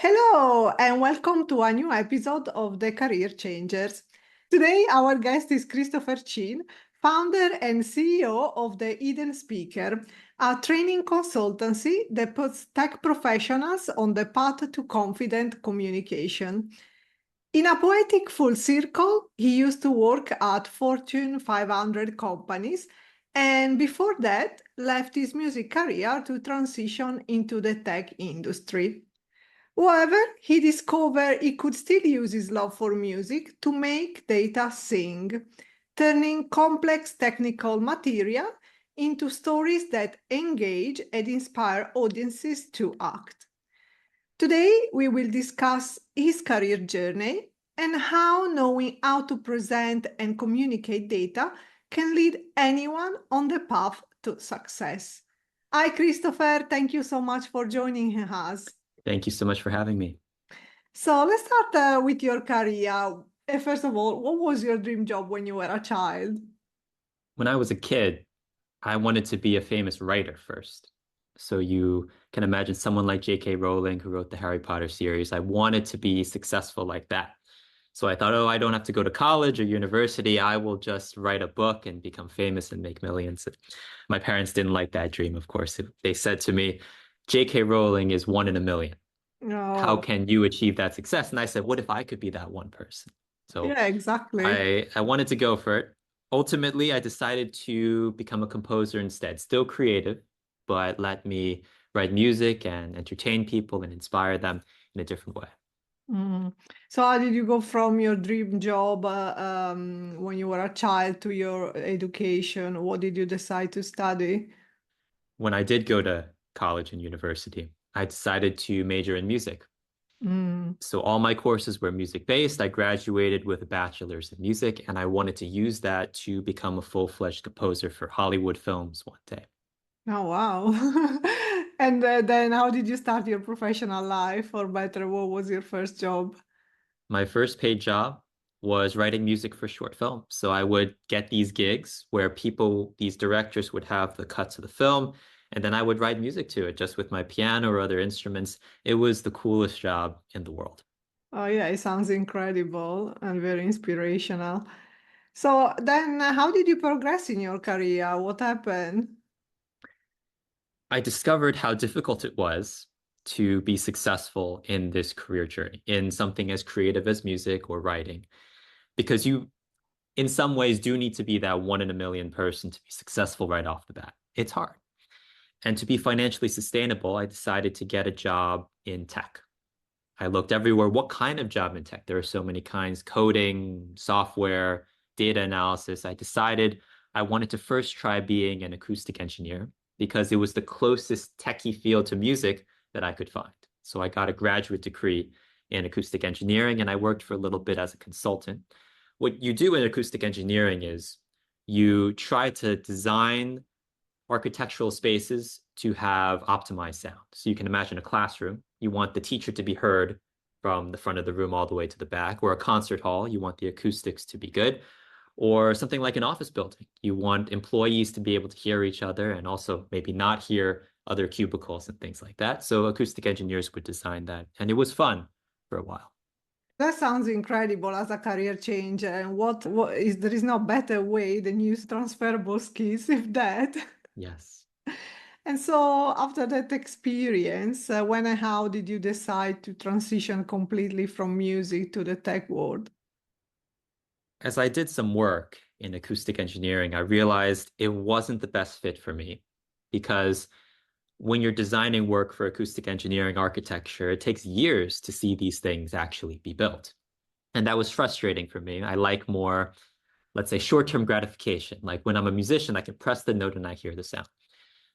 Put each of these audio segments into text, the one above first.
Hello, and welcome to a new episode of The Career Changers. Today, our guest is Christopher Chin, founder and CEO of the Eden Speaker, a training consultancy that puts tech professionals on the path to confident communication. In a poetic full circle, he used to work at Fortune 500 companies, and before that, left his music career to transition into the tech industry. However, he discovered he could still use his love for music to make data sing, turning complex technical material into stories that engage and inspire audiences to act. Today, we will discuss his career journey and how knowing how to present and communicate data can lead anyone on the path to success. Hi, Christopher. Thank you so much for joining us. Thank you so much for having me. So let's start with your career. First of all, what was your dream job when you were a child? When I was a kid, I wanted to be a famous writer first. So you can imagine someone like J.K. Rowling, who wrote the Harry Potter series. I wanted to be successful like that. So I thought, oh, I don't have to go to college or university. I will just write a book and become famous and make millions. My parents didn't like that dream, of course. They said to me, J.K. Rowling is one in a million. How Oh, can you achieve that success? And I said, what if I could be that one person? So yeah, exactly. I wanted to go for it. Ultimately, I decided to become a composer instead, still creative, but let me write music and entertain people and inspire them in a different way. Mm. So how did you go from your dream job when you were a child to your education? What did you decide to study? When I did go to college and university, I decided to major in music. Mm. So all my courses were music-based. I graduated with a bachelor's in music, and I wanted to use that to become a full-fledged composer for Hollywood films one day. Oh, wow. And then how did you start your professional life? Or better, what was your first job? My first paid job was writing music for short films. So I would get these gigs where these directors would have the cuts of the film, and then I would write music to it just with my piano or other instruments. It was the coolest job in the world. Oh, yeah, it sounds incredible and very inspirational. So then, how did you progress in your career? What happened? I discovered how difficult it was to be successful in this career journey, in something as creative as music or writing, because you, in some ways, do need to be that one in a million person to be successful right off the bat. It's hard. And to be financially sustainable, I decided to get a job in tech. I looked everywhere. What kind of job in tech? There are so many kinds: coding, software, data analysis. I decided I wanted to first try being an acoustic engineer because it was the closest techie field to music that I could find. So I got a graduate degree in acoustic engineering and I worked for a little bit as a consultant. What you do in acoustic engineering is you try to design architectural spaces to have optimized sound. So you can imagine a classroom. You want the teacher to be heard from the front of the room all the way to the back, or a concert hall. You want the acoustics to be good, or something like an office building. You want employees to be able to hear each other and also maybe not hear other cubicles and things like that. So acoustic engineers would design that. And it was fun for a while. That sounds incredible as a career change. And what is there is no better way than use transferable skills if that. Yes. And so after that experience, when and how did you decide to transition completely from music to the tech world? As I did some work in acoustic engineering, I realized it wasn't the best fit for me because when you're designing work for acoustic engineering architecture, it takes years to see these things actually be built. And that was frustrating for me. I like more, let's say, short-term gratification. Like when I'm a musician, I can press the note and I hear the sound.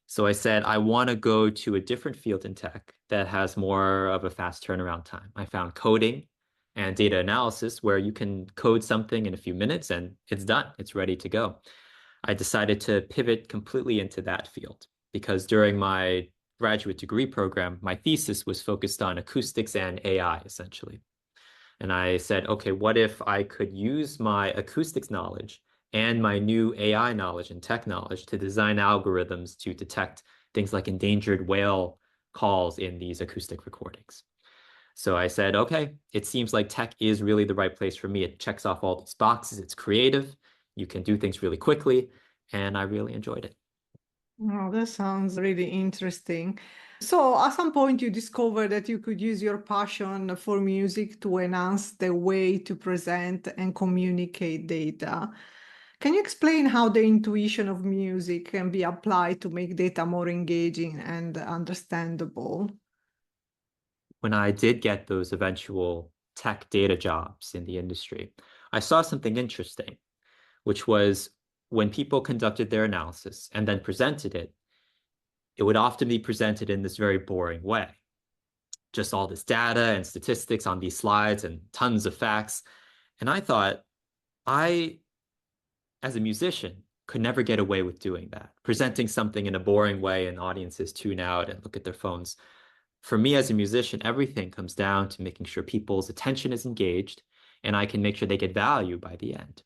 So I said, I want to go to a different field in tech that has more of a fast turnaround time. I found coding and data analysis where you can code something in a few minutes and it's done. It's ready to go. I decided to pivot completely into that field because during my graduate degree program, my thesis was focused on acoustics and AI, essentially. And I said, okay, what if I could use my acoustics knowledge and my new AI knowledge and tech knowledge to design algorithms to detect things like endangered whale calls in these acoustic recordings? So I said, okay, it seems like tech is really the right place for me. It checks off all these boxes. It's creative. You can do things really quickly. And I really enjoyed it. Oh, that sounds really interesting. So, at some point, you discovered that you could use your passion for music to enhance the way to present and communicate data. Can you explain how the intuition of music can be applied to make data more engaging and understandable? When I did get those eventual tech data jobs in the industry, I saw something interesting, which was when people conducted their analysis and then presented it, it would often be presented in this very boring way. Just all this data and statistics on these slides and tons of facts. And I thought, I, as a musician, could never get away with doing that, presenting something in a boring way and audiences tune out and look at their phones. For me as a musician, everything comes down to making sure people's attention is engaged and I can make sure they get value by the end.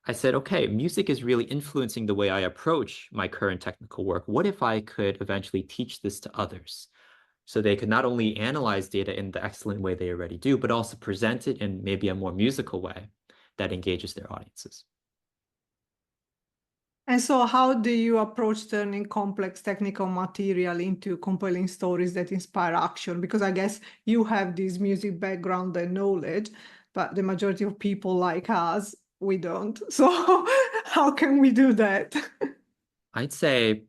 I said, okay, music is really influencing the way I approach my current technical work. What if I could eventually teach this to others so they could not only analyze data in the excellent way they already do, but also present it in maybe a more musical way that engages their audiences? And so, how do you approach turning complex technical material into compelling stories that inspire action? Because I guess you have this music background and knowledge, but the majority of people like us, we don't. So, how can we do that? I'd say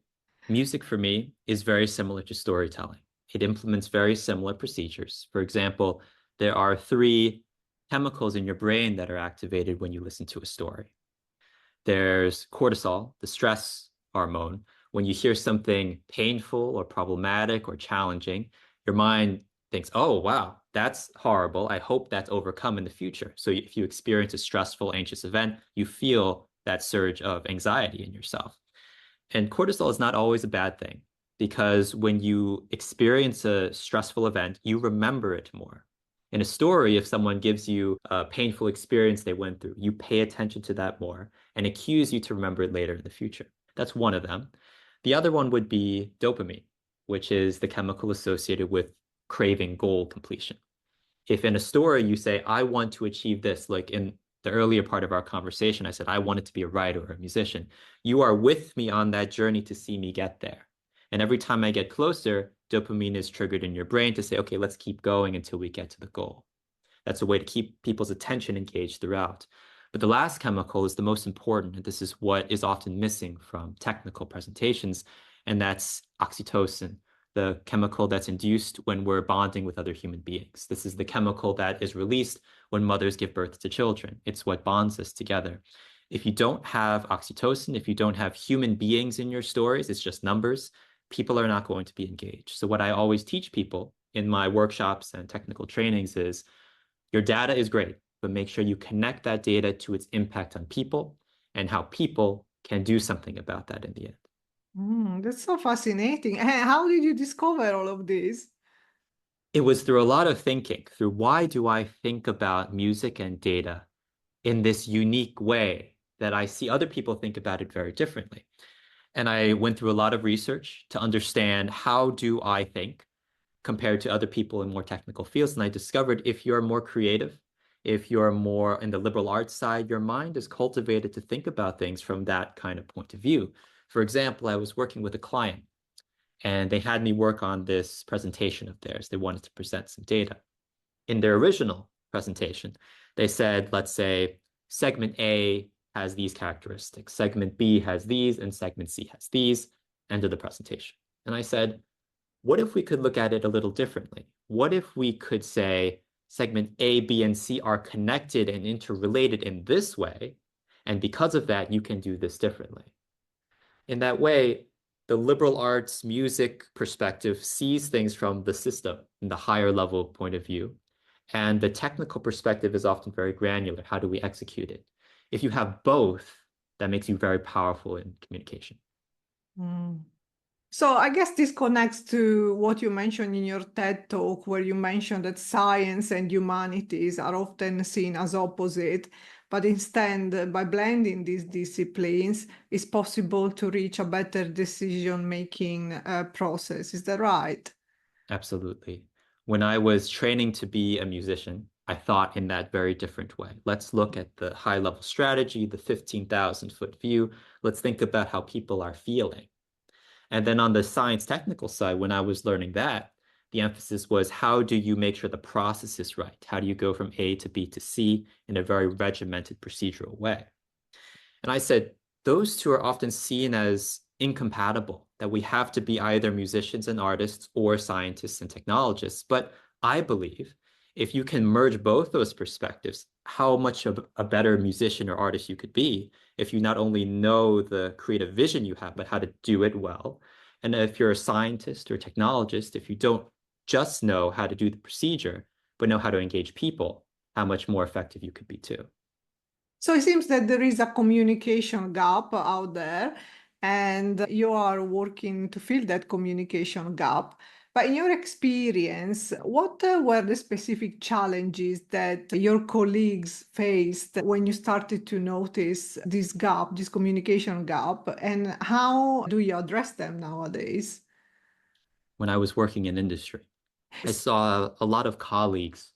music for me is very similar to storytelling. It implements very similar procedures. For example, there are three chemicals in your brain that are activated when you listen to a story. There's cortisol, the stress hormone. When you hear something painful or problematic or challenging, your mind thinks, oh, wow, that's horrible. I hope that's overcome in the future. So if you experience a stressful, anxious event, you feel that surge of anxiety in yourself. And cortisol is not always a bad thing because when you experience a stressful event, you remember it more. In a story, if someone gives you a painful experience they went through, you pay attention to that more and it cues you to remember it later in the future. That's one of them. The other one would be dopamine, which is the chemical associated with craving goal completion. If in a story you say, I want to achieve this, like in the earlier part of our conversation, I said, I wanted to be a writer or a musician. You are with me on that journey to see me get there. And every time I get closer, dopamine is triggered in your brain to say, okay, let's keep going until we get to the goal. That's a way to keep people's attention engaged throughout. But the last chemical is the most important, and this is what is often missing from technical presentations, and that's oxytocin, the chemical that's induced when we're bonding with other human beings. This is the chemical that is released when mothers give birth to children. It's what bonds us together. If you don't have oxytocin, if you don't have human beings in your stories, it's just numbers, people are not going to be engaged. So what I always teach people in my workshops and technical trainings is your data is great, but make sure you connect that data to its impact on people and how people can do something about that in the end. That's so fascinating. And how did you discover all of this? It was through a lot of thinking, through why do I think about music and data in this unique way that I see other people think about it very differently. And I went through a lot of research to understand how do I think compared to other people in more technical fields. And I discovered if you're more creative, if you're more in the liberal arts side, your mind is cultivated to think about things from that kind of point of view. For example, I was working with a client and they had me work on this presentation of theirs. They wanted to present some data. In their original presentation, they said, let's say segment A has these characteristics, segment B has these, and segment C has these, end of the presentation. And I said, what if we could look at it a little differently? What if we could say segment A, B, and C are connected and interrelated in this way, and because of that, you can do this differently? In that way, the liberal arts music perspective sees things from the system in the higher level point of view. And the technical perspective is often very granular. How do we execute it? If you have both, that makes you very powerful in communication. Mm. So I guess this connects to what you mentioned in your TED talk, where you mentioned that science and humanities are often seen as opposite, but instead, by blending these disciplines, it's possible to reach a better decision-making process. Is that right? Absolutely. When I was training to be a musician, I thought in that very different way. Let's look at the high level strategy, the 15,000-foot view. Let's think about how people are feeling. And then on the science technical side, when I was learning that, the emphasis was how do you make sure the process is right? How do you go from A to B to C in a very regimented procedural way? And I said, those two are often seen as incompatible, that we have to be either musicians and artists or scientists and technologists. But I believe if you can merge both those perspectives, how much of a better musician or artist you could be if you not only know the creative vision you have, but how to do it well. And if you're a scientist or technologist, if you don't just know how to do the procedure, but know how to engage people, how much more effective you could be too. So it seems that there is a communication gap out there, and you are working to fill that communication gap. But in your experience, what were the specific challenges that your colleagues faced when you started to notice this gap, this communication gap, and how do you address them nowadays? When I was working in industry, I saw a lot of colleagues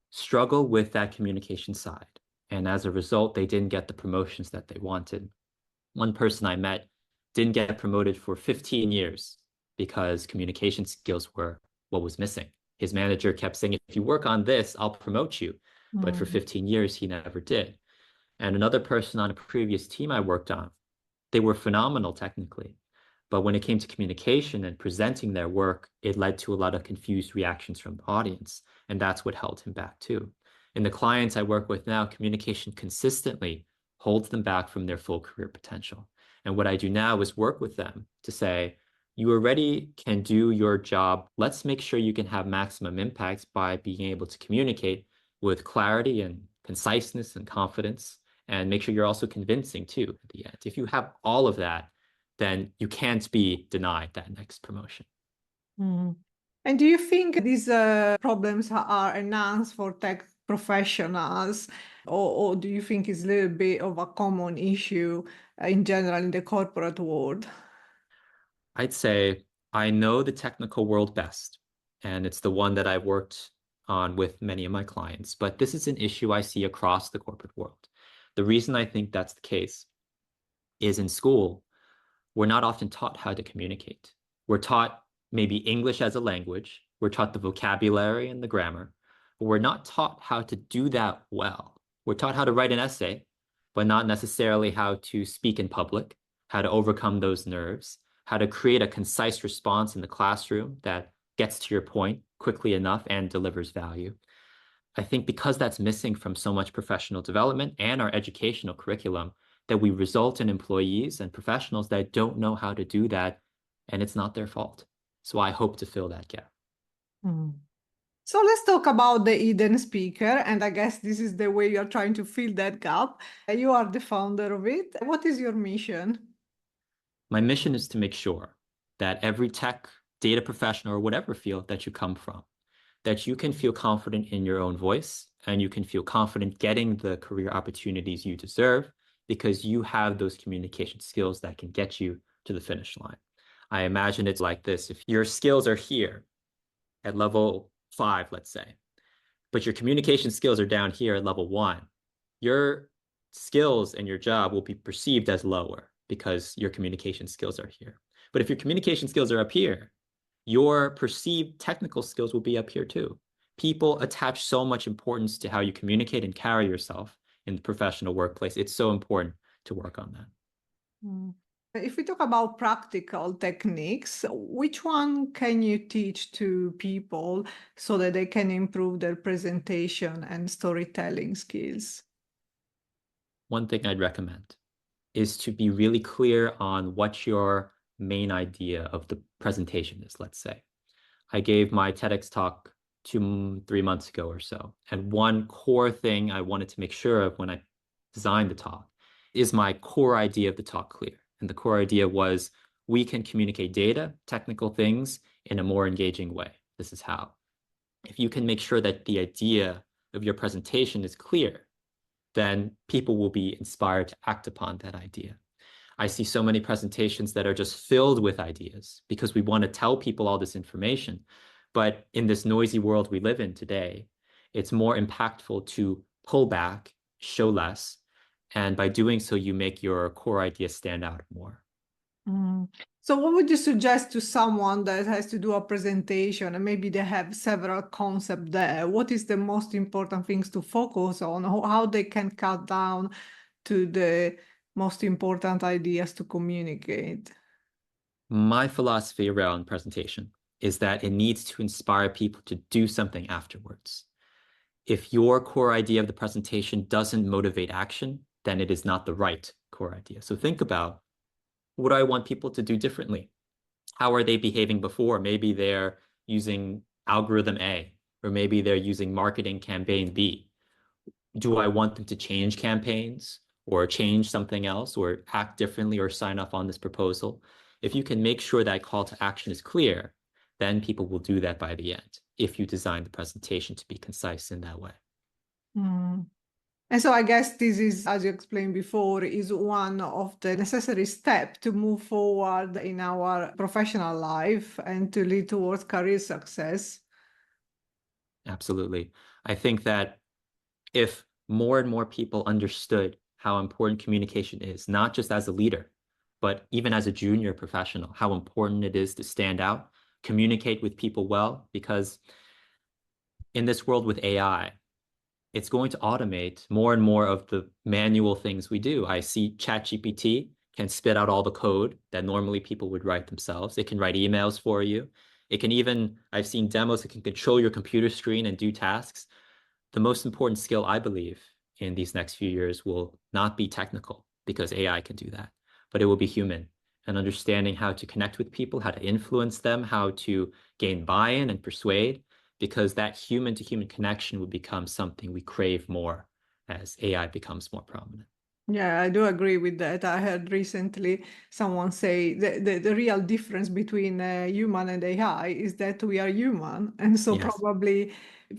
struggle with that communication side. And as a result, they didn't get the promotions that they wanted. One person I met didn't get promoted for 15 years because communication skills were what was missing. His manager kept saying, if you work on this, I'll promote you. But for 15 years, he never did. And another person on a previous team I worked on, they were phenomenal technically. But when it came to communication and presenting their work, it led to a lot of confused reactions from the audience. And that's what held him back too. In the clients I work with now, communication consistently holds them back from their full career potential. And what I do now is work with them to say, you already can do your job. Let's make sure you can have maximum impact by being able to communicate with clarity and conciseness and confidence, and make sure you're also convincing too at the end. If you have all of that, then you can't be denied that next promotion. Mhm. And do you think these problems are enhanced for tech professionals, or do you think it's a little bit of a common issue in general in the corporate world? I'd say I know the technical world best, and it's the one that I've worked on with many of my clients, but this is an issue I see across the corporate world. The reason I think that's the case is in school, we're not often taught how to communicate. We're taught maybe English as a language, we're taught the vocabulary and the grammar, but we're not taught how to do that well. We're taught how to write an essay, but not necessarily how to speak in public, how to overcome those nerves, how to create a concise response in the classroom that gets to your point quickly enough and delivers value. I think because that's missing from so much professional development and our educational curriculum, that we result in employees and professionals that don't know how to do that, and it's not their fault. So I hope to fill that gap. Mm. So let's talk about the hidden speaker, and I guess this is the way you're trying to fill that gap. You are the founder of it. What is your mission? My mission is to make sure that every tech, data professional, or whatever field that you come from, that you can feel confident in your own voice and you can feel confident getting the career opportunities you deserve because you have those communication skills that can get you to the finish line. I imagine it's like this. If your skills are here at level 5, let's say, but your communication skills are down here at level 1, your skills and your job will be perceived as lower because your communication skills are here. But if your communication skills are up here, your perceived technical skills will be up here too. People attach so much importance to how you communicate and carry yourself in the professional workplace. It's so important to work on that. Mm. If we talk about practical techniques, which one can you teach to people so that they can improve their presentation and storytelling skills? One thing I'd recommend is to be really clear on what your main idea of the presentation is, let's say. I gave my TEDx talk 3 months ago or so. And one core thing I wanted to make sure of when I designed the talk is my core idea of the talk clear. And the core idea was we can communicate data, technical things in a more engaging way. This is how. If you can make sure that the idea of your presentation is clear, then people will be inspired to act upon that idea. I see so many presentations that are just filled with ideas because we want to tell people all this information. But in this noisy world we live in today, it's more impactful to pull back, show less, and by doing so, you make your core idea stand out more. Mm. So what would you suggest to someone that has to do a presentation and maybe they have several concepts there? What is the most important things to focus on? How they can cut down to the most important ideas to communicate? My philosophy around presentation is that it needs to inspire people to do something afterwards. If your core idea of the presentation doesn't motivate action, then it is not the right core idea. So think about, what do I want people to do differently? How are they behaving before? Maybe they're using algorithm A, or maybe they're using marketing campaign B. Do I want them to change campaigns or change something else or act differently or sign off on this proposal? If you can make sure that call to action is clear, then people will do that by the end if you design the presentation to be concise in that way. Mm. And so I guess this is, as you explained before, is one of the necessary steps to move forward in our professional life and to lead towards career success. Absolutely. I think that if more and more people understood how important communication is, not just as a leader, but even as a junior professional, how important it is to stand out, communicate with people well, because in this world with AI, it's going to automate more and more of the manual things we do. I see ChatGPT can spit out all the code that normally people would write themselves. It can write emails for you. It can even, I've seen demos, it can control your computer screen and do tasks. The most important skill, I believe, in these next few years will not be technical because AI can do that, but it will be human and understanding how to connect with people, how to influence them, how to gain buy-in and persuade, because that human to human connection will become something we crave more as AI becomes more prominent. Yeah, I do agree with that. I heard recently someone say the real difference between human and AI is that we are human. And so Yes. probably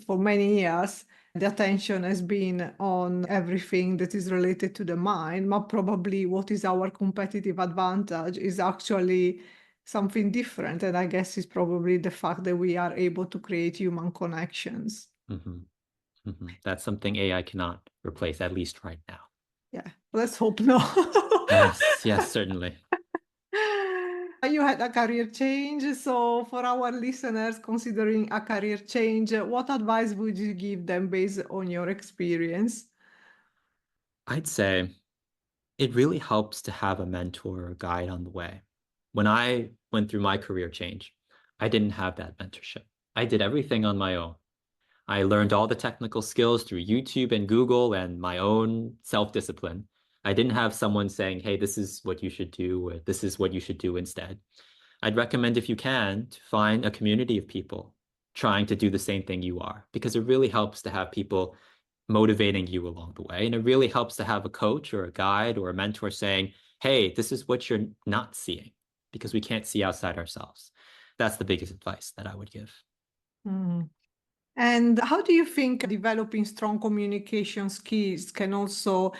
for many years, the attention has been on everything that is related to the mind, but probably what is our competitive advantage is actually something different. And I guess it's probably the fact that we are able to create human connections. That's something AI cannot replace, at least right now. Yeah, let's hope not. Yes, yes, certainly. You had a career change, so for our listeners considering a career change, what advice would you give them based on your experience? I'd say it really helps to have a mentor or guide on the way. When I went through my career change, I didn't have that mentorship. I did everything on my own. I learned all the technical skills through YouTube and Google and my own self-discipline. I didn't have someone saying, hey, this is what you should do, or this is what you should do instead. I'd recommend, if you can, to find a community of people trying to do the same thing you are, because it really helps to have people motivating you along the way. And it really helps to have a coach or a guide or a mentor saying, hey, this is what you're not seeing, because we can't see outside ourselves. That's the biggest advice that I would give. Mm. And how do you think developing strong communication skills can also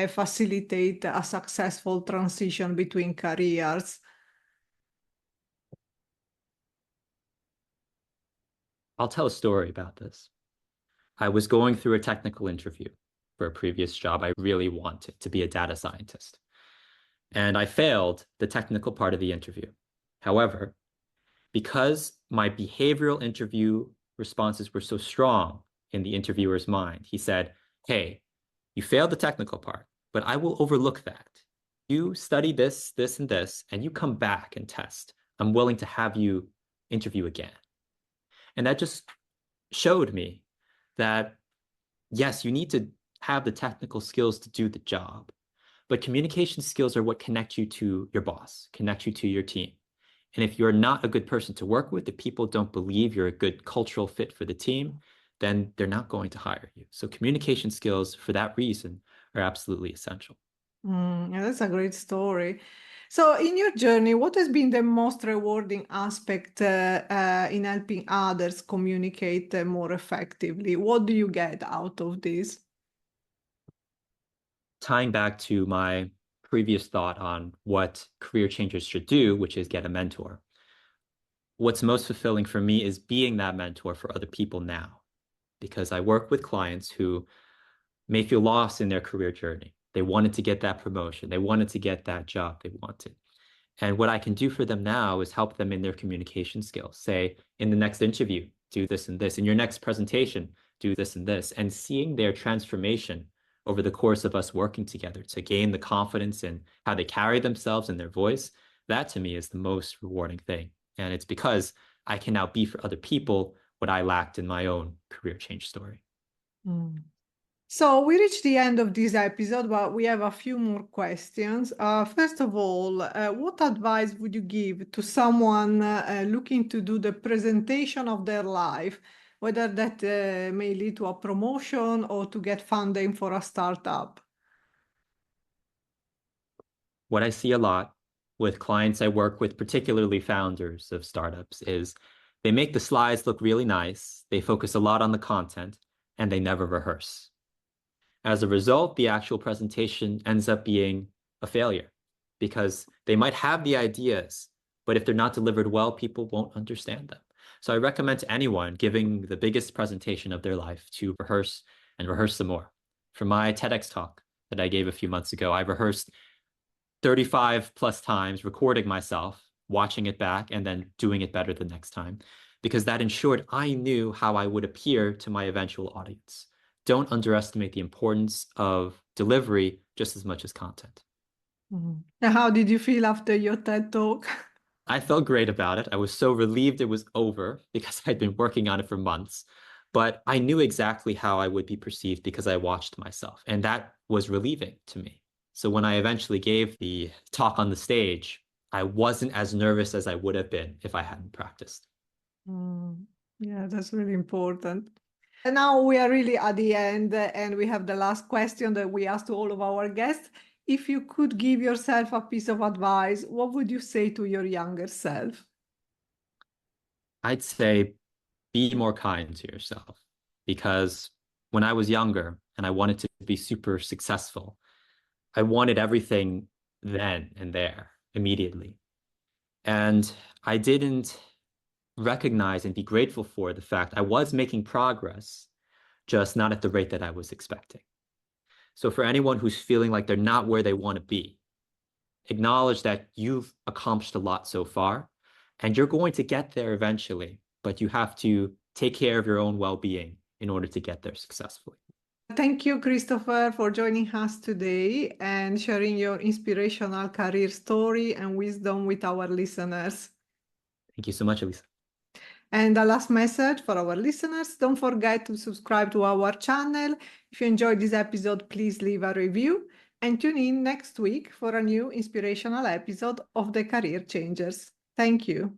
facilitate a successful transition between careers? I'll tell a story about this. I was going through a technical interview for a previous job. I really wanted to be a data scientist, and I failed the technical part of the interview. However, because my behavioral interview responses were so strong in the interviewer's mind, he said, hey, you failed the technical part, but I will overlook that. You study this, this, and this, and you come back and test. I'm willing to have you interview again. And that just showed me that, yes, you need to have the technical skills to do the job, but communication skills are what connect you to your boss, connect you to your team. And if you're not a good person to work with, if people don't believe you're a good cultural fit for the team, then they're not going to hire you. So communication skills, for that reason, are absolutely essential. Yeah, that's a great story. So, in your journey, what has been the most rewarding aspect in helping others communicate more effectively? What do you get out of this? Tying back to my previous thought on what career changers should do, which is get a mentor. what's most fulfilling for me is being that mentor for other people now, because I work with clients who may feel lost in their career journey. They wanted to get that promotion. They wanted to get that job they wanted. And what I can do for them now is help them in their communication skills. Say, in the next interview, do this and this. In your next presentation, do this and this. And seeing their transformation over the course of us working together to gain the confidence in how they carry themselves and their voice, that to me is the most rewarding thing. And it's because I can now be for other people what I lacked in my own career change story. Mm. So we reached the end of this episode, but we have a few more questions. First of all, what advice would you give to someone looking to do the presentation of their life, whether that may lead to a promotion or to get funding for a startup? What I see a lot with clients I work with, particularly founders of startups, is they make the slides look really nice, they focus a lot on the content, and they never rehearse. As a result, the actual presentation ends up being a failure because they might have the ideas, but if they're not delivered well, people won't understand them. So I recommend to anyone giving the biggest presentation of their life to rehearse and rehearse some more. For my TEDx talk that I gave a few months ago, I rehearsed 35 plus times, recording myself, watching it back, and then doing it better the next time, because that ensured I knew how I would appear to my eventual audience. Don't underestimate the importance of delivery just as much as content. Mhm. And how did you feel after your TED Talk? I felt great about it. I was so relieved it was over because I'd been working on it for months, but I knew exactly how I would be perceived because I watched myself, and that was relieving to me. So when I eventually gave the talk on the stage, I wasn't as nervous as I would have been if I hadn't practiced. Yeah, that's really important. And now we are really at the end, and we have the last question that we ask to all of our guests. If you could give yourself a piece of advice, what would you say to your younger self? I'd say be more kind to yourself, because when I was younger and I wanted to be super successful, I wanted everything then and there immediately. And I didn't recognize and be grateful for the fact I was making progress, just not at the rate that I was expecting. So for anyone who's feeling like they're not where they want to be, acknowledge that you've accomplished a lot so far and you're going to get there eventually, but you have to take care of your own well-being in order to get there successfully. Thank you, Christopher, for joining us today and sharing your inspirational career story and wisdom with our listeners. Thank you so much, Elisa. And a last message for our listeners, don't forget to subscribe to our channel. If you enjoyed this episode, please leave a review and tune in next week for a new inspirational episode of The Career Changers. Thank you.